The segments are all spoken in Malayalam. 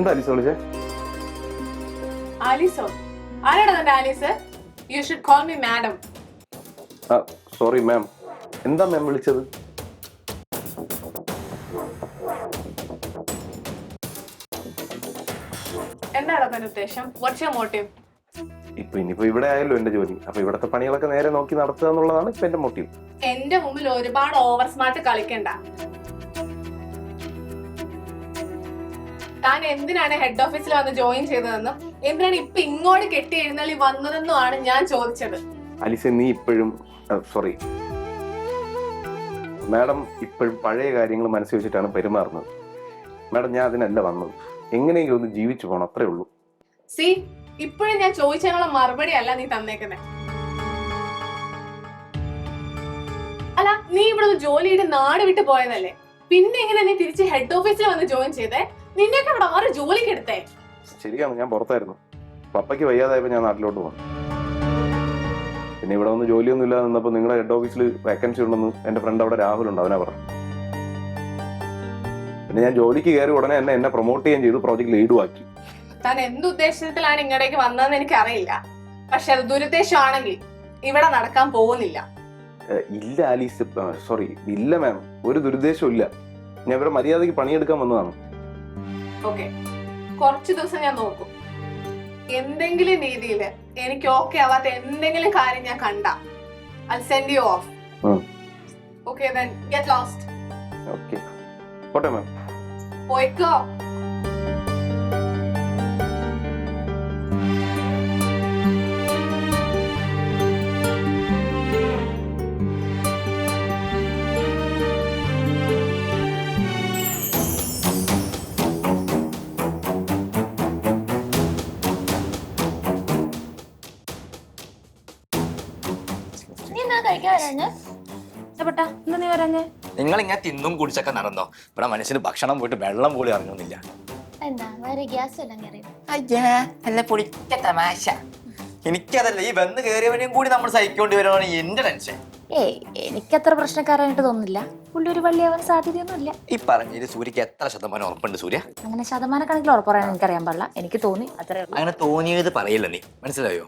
എന്താ ആലീസ് വിളിച്ചേ? ആലീസോ? ആരാടാ തന്റെ Alice? You should call me madam. Sorry ma'am. എന്താ മാം വിളിച്ചത്? എന്താണ് തന്റെ ഉദ്ദേശം? What's your motive? ഇനിയിപ്പോ ഇവിടെ ആയല്ലോ എന്റെ ജോലി. അപ്പൊ ഇവിടത്തെ പണികളൊക്കെ നേരെ നോക്കി നടത്തുക എന്നുള്ളതാണ് ഇപ്പൊ എന്റെ മോട്ടീവ്. എന്റെ മുമ്പിൽ ഒരുപാട് ഓവർ സ്മാർട്ട് കളിക്കണ്ട. താൻ എന്തിനാണ് ഹെഡ് ഓഫീസിൽ വന്ന് ജോയിൻ ചെയ്തതെന്നും എന്തിനാണ് ഇപ്പൊ ഇങ്ങോട്ട് കെട്ടി എഴുന്നള്ളി വന്നതെന്നുമാണ് ഞാൻ ചോദിച്ചത്. അലിസ, നീ ഇപ്പോഴും സോറി മാഡം, ഇപ്പോഴും പഴയ കാര്യങ്ങൾ മനസ്സിൽ വെച്ചിട്ടാണ് പെരുമാറുന്നത്. മാഡം, ഞാൻ അതിനല്ല വന്നത്. എങ്ങനെയെങ്കിലും ഒന്ന് ജീവിച്ചു പോകണം, അത്രേ ഉള്ളൂ. സി, ഇപ്പോഴും ഞാൻ ചോദിച്ചതിനുള്ള മറുപടി അല്ല നീ തന്നേക്കുന്നേ. അല്ല, നീ ഇവിടെ ജോലിയുടെ നാട് വിട്ട് പോയതല്ലേ? പിന്നെ എങ്ങനെ നീ തിരിച്ച് ഹെഡ് ഓഫീസിൽ വന്ന് ജോയിൻ ചെയ്തേ? നിന്നെയൊക്കെ ഇവിടെ ആറ് ജോലിക്ക് എടുത്തേ? ശരിയാണ്, ഞാൻ പുറത്തായിരുന്നു. പപ്പയ്ക്ക് വയ്യാതായപ്പോ ഞാൻ നാട്ടിലോട്ട് പോകും. പിന്നെ ഇവിടെ വന്ന് ജോലിയൊന്നും ഇല്ലാതെ നിന്നപ്പോ നിങ്ങളുടെ ഹെഡ് ഓഫീസിൽ വേക്കൻസി ഉണ്ടെന്ന് എന്റെ ഫ്രണ്ട് അവിടെ രാഹുൽ ഉണ്ട്, അവനാ പറഞ്ഞു. പിന്നെ ഞാൻ ജോലിക്ക് കയറി ഉടനെ എന്നെ പ്രൊമോട്ട് ചെയ്യാൻ ചെയ്തു, പ്രോജക്ട് ലീഡും ആക്കി. താൻ എന്തുദ്ദേശത്തിലാണ് ഇങ്ങോട്ടേക്ക് വന്നതെന്ന് എനിക്കറിയില്ല. പക്ഷെ അത് ദുരുദ്ദേശമാണെങ്കിൽ ഇവിടെ നടക്കാൻ പോകുന്നില്ല. ഇല്ല ആലീസ്, സോറി, ഇല്ല മാം, ഒരു ദുരുദ്ദേശവും ഇല്ല. ഞാൻ ഇവിടെ മര്യാദയ്ക്ക് പണിയെടുക്കാൻ വന്നതാണ്. ഓക്കെ, കുറച്ചു ദിവസം ഞാൻ നോക്കും. എന്തെങ്കിലും രീതിയിൽ എനിക്ക് ഓക്കെ ആവാത്ത എന്തെങ്കിലും കാര്യം ഞാൻ കണ്ട I'll send you off. Okay then, get lost. Okay. പോട്ടെ മാം. പോയിക്കോ. നിങ്ങൾ ഇങ്ങനെ തിന്നും കുടിച്ചൊക്കെ നടന്നോ? ഇവിടെ മനുഷ്യന് ഭക്ഷണം പോയിട്ട് വെള്ളം പോലും ഇറങ്ങുന്നില്ല. അല്ല പൊളിക്ക തമാശ. എനിക്കതല്ല, ഈ വന്ന് കയറിയവനെയും കൂടി നമ്മൾ സഹിക്കേണ്ടി വരുവാണ് എന്റെ ടെൻഷൻ. എനിക്കത്ര പ്രശ്നക്കാരായിട്ട് തോന്നുന്നില്ല. പുള്ളി ഒരു വള്ളിയാവാൻ സാധ്യതയൊന്നുമില്ല. ഈ പറഞ്ഞതിൽ സൂര്യക്ക് എത്ര ശതമാനം ഉറപ്പുണ്ട്? സൂര്യ അങ്ങനെ ശതമാനക്കണക്കിൽ ഉറപ്പ് പറയാൻ എനിക്കറിയാൻ പാടില്ല. എനിക്ക് തോന്നി, അത്രേ ഉള്ളൂ. അങ്ങനെ തോന്നിയത് പറയില്ല നീ, മനസ്സിലായോ?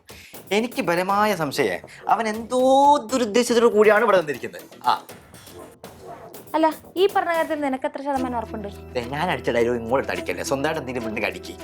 എനിക്ക് ബലമായ സംശയം അവൻ എന്തോ ദുരുദ്ദേശത്തോടു കൂടിയാണ് ഇവിടെ വന്നിരിക്കുന്നത്. അല്ല, ഈ പറഞ്ഞ കാര്യത്തിൽ നിനക്ക് എത്ര ശതമാനം ഉറപ്പുണ്ട്? ഞാൻ അടിച്ച ഡയലോഗ് ഇങ്ങോട്ട് അടിക്കല്ലേ, സ്വന്തമായിട്ട് എന്തെങ്കിലും പെണ്ണിന് അടിക്കി.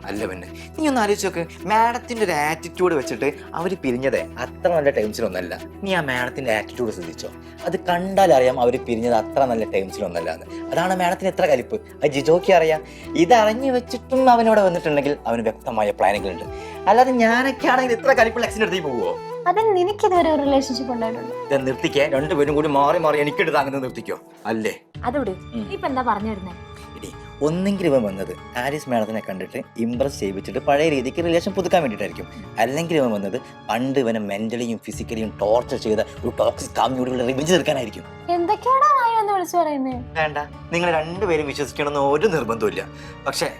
അല്ല പിന്നെ നീ ഒന്ന് ആലോചിച്ച് നോക്ക്, മാഡത്തിന്റെ ഒരു ആറ്റിറ്റ്യൂഡ് വെച്ചിട്ട് അവര് പിരിഞ്ഞത് അത്ര നല്ല ടൈംസിലൊന്നല്ല. നീ ആ മാഡത്തിന്റെ ആറ്റിറ്റ്യൂഡ് ശ്രദ്ധിച്ചോ? അത് കണ്ടാലറിയാം അവര് പിരിഞ്ഞത് അത്ര നല്ല ടൈംസിലൊന്നല്ല എന്ന്. അതാണ് മാഡത്തിന് എത്ര കലിപ്പ്. അത് ജിജോക്ക് അറിയാം. ഇതറിഞ്ഞു വെച്ചിട്ടും അവനോട് വന്നിട്ടുണ്ടെങ്കിൽ അവന് വ്യക്തമായ പ്ലാനുകളുണ്ട്. അല്ലാതെ ഞാനൊക്കെ ആണെങ്കിൽ ഇത്ര കലിപ്പുള്ള എക്സിന്റെ അടുത്തേക്ക് പോവോ? അതിന് നിനക്കിതുവരെ ഒരു റിലേഷൻഷിപ്പ് ഉണ്ടായിട്ടുണ്ട്? നിർത്തിക്കേ, രണ്ടുപേരും കൂടി മാറി മാറി എനിക്കെടുത്ത് അങ്ങനെ നിർത്തിക്കോ അല്ലേ? അതോട് ഇപ്പൊ എന്താ പറഞ്ഞു വരുന്നത്? ഇനി ഒന്നെങ്കിലും ഇവൻ വന്നത് ആലീസ് മാഡത്തിനെ കണ്ടിട്ട് ഇംപ്രസ് ചെയ്യിച്ചിട്ട് പഴയ രീതിക്ക് റിലേഷൻ പുതുക്കാൻ വേണ്ടിയിട്ടായിരിക്കും. അല്ലെങ്കിൽ ഇവൻ വന്നത് പണ്ട് ഇവനെ മെന്റലിയും ഫിസിക്കലിയും ടോർച്ചർ ചെയ്ത ഒരു ടോക്സിക് കമ്മ്യൂണിറ്റികളെ റിവെഞ്ച് തീർക്കാനായിരിക്കും. എന്തൊക്കെയാണോ വിളിച്ചു പറയുന്നത്? വേണ്ട, നിങ്ങൾ രണ്ടുപേരും വിശ്വസിക്കണമെന്ന് ഒരു നിർബന്ധമില്ല. പക്ഷേ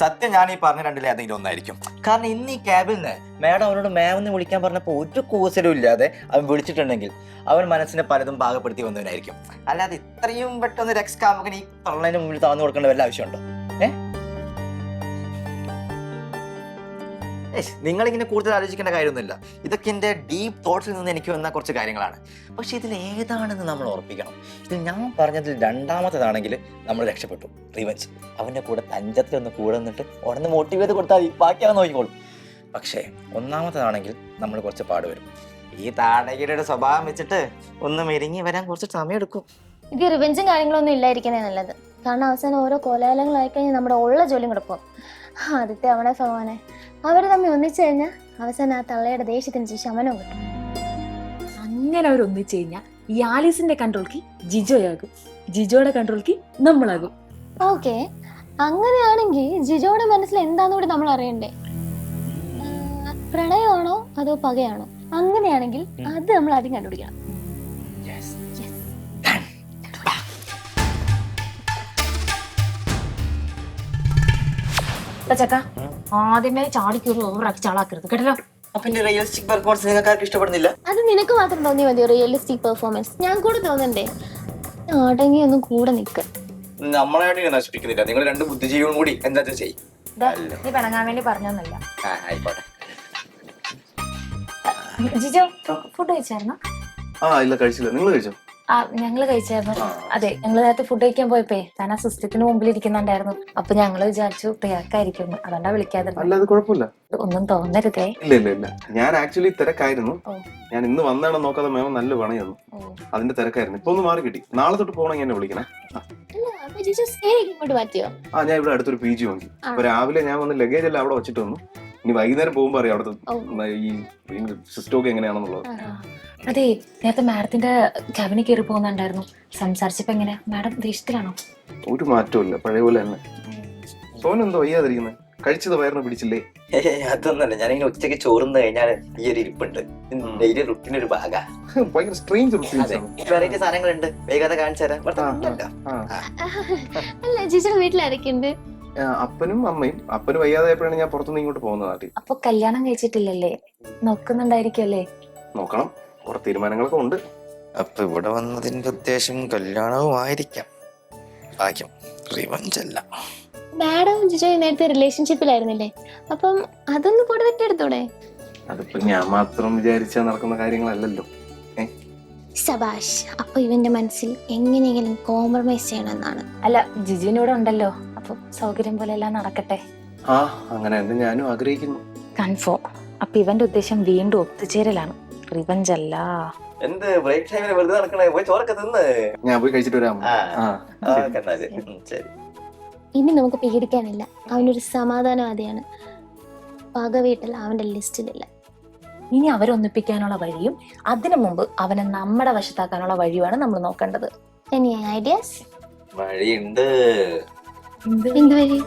സത്യം ഞാൻ ഈ പറഞ്ഞ രണ്ടിലെ ഏതെങ്കിലും ഒന്നായിരിക്കും. കാരണം ഇന്ന് ഈ ക്യാബിൽ നിന്ന് മാഡം അവനോട് മാമെന്ന് വിളിക്കാൻ പറഞ്ഞപ്പോൾ ഒരു കൂസലും ഇല്ലാതെ അവൻ വിളിച്ചിട്ടുണ്ടെങ്കിൽ അവൻ മനസ്സിനെ പലതും പാകപ്പെടുത്തി വന്നവനായിരിക്കും. അല്ലാതെ ഇത്രയും പെട്ടെന്ന് ഒരു എക്സ് കാമുകന് ഈ തള്ളതിന് മുന്നിൽ താന്നു കൊടുക്കേണ്ട വല്ല ആവശ്യമുണ്ടോ? നിങ്ങളിങ്ങനെ കൂടുതൽ ആലോചിക്കേണ്ട കാര്യമൊന്നുമില്ല. ഇതൊക്കെ എൻ്റെ ഡീപ്പ് തോട്ട്സിൽ നിന്ന് എനിക്ക് വന്ന കുറച്ച് കാര്യങ്ങളാണ്. പക്ഷെ ഇതിൽ ഏതാണെന്ന് നമ്മൾ ഉറപ്പിക്കണം. ഇതിൽ ഞാൻ പറഞ്ഞതിൽ രണ്ടാമത്തേതാണെങ്കിൽ നമ്മൾ രക്ഷപ്പെട്ടു. റിവെഞ്ച്. അവൻ്റെ കൂടെ തഞ്ചത്തിലൊന്ന് കൂടെ നിന്നിട്ട് ഉടനെ മോട്ടിവേറ്റ് ചെയ്ത് കൊടുത്താൽ ബാക്കി അവൻ നോക്കിക്കോളും. പക്ഷേ ഒന്നാമത്തേതാണെങ്കിൽ നമ്മൾ കുറച്ച് പാടുവരും. ഈ താടകയുടെ സ്വഭാവം വെച്ചിട്ട് ഒന്ന് മെരുങ്ങി വരാൻ കുറച്ച് സമയം എടുക്കും. ഇത് റിവെഞ്ചും കാര്യങ്ങളൊന്നും ഇല്ലായിരിക്കുന്നേ നല്ലത്. കാരണം അവസാനം ഓരോ കൊലയാളങ്ങളായി കഴിഞ്ഞാൽ നമ്മുടെ ഉള്ള ജോലിയും കിടക്കും. ആദ്യത്തെ അവനെ ഭഗവാനെ അവര് തമ്മിൽ ഒന്നിച്ചു കഴിഞ്ഞാൽ അവസാനം ആ തള്ളയുടെ ദേഷ്യത്തിന് ശമനവും കിട്ടും. അങ്ങനെ അവർ ഒന്നിച്ചു കഴിഞ്ഞാൽ ഈ ആലീസിന്റെ കൺട്രോൾക്ക് ജിജോയാകും, ജിജോയുടെ കൺട്രോൾക്ക് നമ്മളാകും. ഓക്കെ, അങ്ങനെയാണെങ്കിൽ ജിജോയുടെ മനസ്സിൽ എന്താന്ന് കൂടി നമ്മൾ അറിയണ്ടേ? പ്രണയമാണോ അതോ പകയാണോ? അങ്ങനെയാണെങ്കിൽ അത് നമ്മൾ ആദ്യം കണ്ടുപിടിക്കണം. ചക്ക, ആദ്യമേ ചാടിക്കൊരു ഓവറാക്കി ചാളാക്കരുത് കേട്ടല്ലോ. റിയലിസ്റ്റിക് പെർഫോമൻസ് നിങ്ങൾക്ക് ഇഷ്ടപ്പെടുന്നില്ല? അത് നിനക്ക് മാത്രം തോന്നി മതിയോ റിയലിസ്റ്റിക് പെർഫോമൻസ്? ഞാൻ കൂടെ തോന്നണ്ടേ? അടങ്ങി ഒന്നും കൂടെ നിൽക്ക. നമ്മളായിട്ട് നശിപ്പിക്കുന്നില്ല. നിങ്ങൾ രണ്ട് ബുദ്ധിജീവികളും കൂടി എന്താ ചെയ്യും? അല്ല. നീ പിണങ്ങാൻ വേണ്ടി പറഞ്ഞൊന്നുമില്ല. ആയിക്കോട്ടെ. ജിജോ ഫുഡ് കഴിച്ചായിരുന്നോ? ഇല്ല കഴിച്ചില്ല. നിങ്ങൾ കഴിച്ചോ? ഞങ്ങള് കഴിച്ചായിരുന്നു. അതെ, ഞങ്ങള് നേരത്തെ ഫുഡ് കഴിക്കാൻ പോയപ്പോ താൻ ആ സിസ്റ്റത്തിന് മുമ്പിൽ ഇരിക്കുന്നുണ്ടായിരുന്നു. അപ്പൊ ഞങ്ങള് വിചാരിച്ചു തിരക്കായിരിക്കും, അതുകൊണ്ടാ വിളിക്കാതെ. അല്ലാതെ കുഴപ്പമില്ല. ഒന്നും തോന്നരുതേ. ഇല്ല ഞാൻ ആക്ച്വലി തിരക്കായിരുന്നു. ഓ. ഞാൻ ഇന്ന് വന്നാണെന്ന് നോക്കാതെ മേമ നല്ല പണി തന്നു. അതിന്റെ തിരക്കായിരുന്നു. ഇപ്പൊ ഒന്ന് മാറി കിട്ടി. നാളെ തൊട്ട് പോകണമെങ്കിൽ എന്നെ വിളിക്കണേ. ഇങ്ങോട്ട് മാറ്റിയോ? ഞാൻ ഇവിടെ അടുത്തൊരു PG വാങ്ങി. അപ്പൊ രാവിലെ ഞാൻ വന്ന് ലഗേജ് എല്ലാം അവിടെ വെച്ചിട്ട് വന്നു. ഇനി വൈകുന്നേരം പോകുമ്പോ അറിയാം അവിടുത്തെ ഈ സിസ്റ്റമൊക്കെ എങ്ങനെയാണെന്നുള്ളത്. അതെ, നേരത്തെ മാഡത്തിന്റെ ക്യാബിനിൽ കയറി പോകുന്നുണ്ടായിരുന്നു. സംസാരിച്ചപ്പോ എങ്ങനെ? മാഡം ദേഷ്യത്തിലാണോ? ഒരു മാറ്റവും ഇല്ല, പഴയ പോലെ തന്നെ. സോനെന്തോ വയ്യാതിരിക്കുന്നത്? കഴിച്ചത് വയറിന് പിടിച്ചില്ലേ? അതൊന്നല്ല, ഞാനിങ്ങനെ ഉച്ചക്ക് ചോറുന്ന് കഴിഞ്ഞാൽ ഈ ഒരു ഇരിപ്പുണ്ട്. ഡെയിലി റുട്ടീൻ ഒരു ഭാഗ. ഭയങ്കര സ്ട്രേഞ്ച് വെറൈറ്റി സാധനങ്ങളുണ്ട്, വേഗം കാണിച്ചു തരാം. അല്ല, ജിജോ വീട്ടിലാരൊക്കെയുണ്ട്? അപ്പനും അമ്മയും. അപ്പന് വയ്യാതായപ്പോഴാണ് ഞാൻ പുറത്തുനിന്ന് ഇങ്ങോട്ട് പോകുന്നത് നാട്ടിൽ. അപ്പൊ കല്യാണം കഴിച്ചിട്ടില്ലല്ലേ? നോക്കുന്നുണ്ടായിരിക്കുമല്ലേ? നോക്കണം, കുറെ തീരുമാനങ്ങളൊക്കെ ഉണ്ട്. അപ്പൊ ഇവിടെ വന്നതിന്റെ ഉദ്ദേശം കല്യാണവും ആയിരിക്കാം. ഭാഗ്യം, റിവഞ്ച് അല്ല. മാഡം ജിജോ നേരത്തെ റിലേഷൻഷിപ്പിലായിരുന്നില്ലേ? അപ്പം അതൊന്ന് കൂടെ വെട്ടിയെടുത്തൂടെ? അതിപ്പോ ഞാൻ മാത്രം വിചാരിച്ചാൽ നടക്കുന്ന കാര്യങ്ങളല്ലല്ലോ. ശബാഷ്. അപ്പൊ ഇവന്റെ മനസ്സിൽ എങ്ങനെയെങ്കിലും കോംപ്രമൈസ് ചെയ്യണമെന്നാണ്. അല്ല, ജിജുവിനൂടെ ഉണ്ടല്ലോ, അപ്പൊ സൗകര്യം പോലെ എല്ലാം നടക്കട്ടെ. അങ്ങനെ തന്നെ ഞാനും ആഗ്രഹിക്കുന്നു. കൺഫേം. അപ്പൊ ഇവന്റെ ഉദ്ദേശം വീണ്ടും ഒത്തുചേരലാണ്, റിവഞ്ച് അല്ല. എന്ത് ബ്രേക്ക് ടൈമിന് വെറുതെ നടക്കണേ? പോയി ചോറൊക്കെ തിന്ന്. ഞാൻ പോയി കഴിച്ചിട്ട് വരാം. ശരി. ഇനി നമുക്ക് പേടിക്കാനില്ല. അവനൊരു സമാധാനവാദിയാണ്. പക വീട്ടിൽ അവന്റെ ലിസ്റ്റിലില്ല. ഇനി അവരൊന്നിപ്പിക്കാനുള്ള വഴിയും അതിനു മുമ്പ് അവനെ നമ്മുടെ വശത്താക്കാനുള്ള വഴിയുമാണ് നമ്മൾ നോക്കേണ്ടത്. Any ideas? വഴിയുണ്ട്. എന്ത് വഴി?